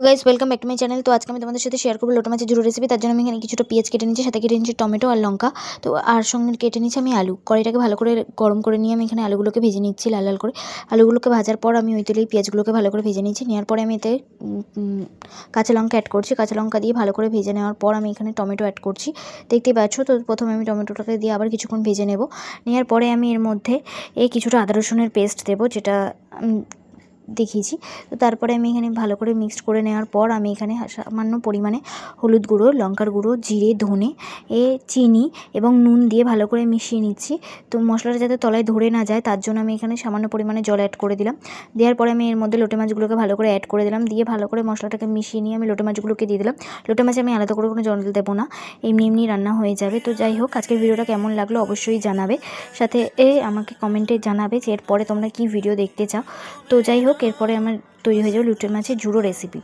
Guys welcome back to my channel. তো আজকে আমি তোমাদের সাথে শেয়ার করবো লোটা মাছের ঝুড়ো রেসিপি। তার জন্য আমি এখানে কিছুটা পেঁয়াজ কেটে নিচ্ছি, সাথে কেটে নিচ্ছি টমেটো আর লঙ্কা। তো আর সঙ্গে কেটে নিচ্ছি আমি আলু। কড়াইটাকে ভালো করে গরম করে নিয়ে আমি এখানে আলুগুলোকে ভেজে নিচ্ছি লাল লাল করে। আলুগুলোকে ভাজার পর আমি ওই তেলেই পেঁয়াজগুলোকে ভালো করে ভেজে নিচ্ছি। নেওয়ার পরে আমি এতে কাঁচা লঙ্কা অ্যাড করছি। কাঁচা লঙ্কা দিয়ে ভালো করে ভেজে নেওয়ার পর আমি এখানে টমেটো অ্যাড করছি। দেখতেই পাচ্ছ। তো প্রথমে আমি টমেটোটাকে দিয়ে আবার কিছুক্ষণ ভেজে নেব। নেওয়ার পরে আমি এর মধ্যে কিছুটা আদা রসুনের পেস্ট দেবো, যেটা দেখিয়েছি। তো তারপরে আমি এখানে ভালো করে মিক্সড করে নেওয়ার পর আমি এখানে সামান্য পরিমাণে হলুদ গুঁড়ো, লঙ্কার গুঁড়ো, জিরে, ধনে, চিনি এবং নুন দিয়ে ভালো করে মিশিয়ে নিচ্ছি। তো মশলাটা যাতে তলায় ধরে না যায় তার জন্য আমি এখানে সামান্য পরিমাণে জল অ্যাড করে দিলাম। দেওয়ার পরে আমি এর মধ্যে লোটে মাছগুলোকে ভালো করে অ্যাড করে দিলাম। দিয়ে ভালো করে মশলাটাকে মিশিয়ে নিয়ে আমি লোটে মাছগুলোকে দিয়ে দিলাম। লোটে মাছে আমি আলাদা করে কোনো জল দেবো না, এমনি এমনি রান্না হয়ে যাবে। তো যাই হোক, আজকের ভিডিওটা কেমন লাগলো অবশ্যই জানাবে, সাথে আমাকে কমেন্টে জানাবে যে এরপরে তোমরা কী ভিডিও দেখতে চাও। তো যাই হোক, এরপরে আমার তৈরি হয়ে যাবে লোটে মাছের ঝুড়ো রেসিপি।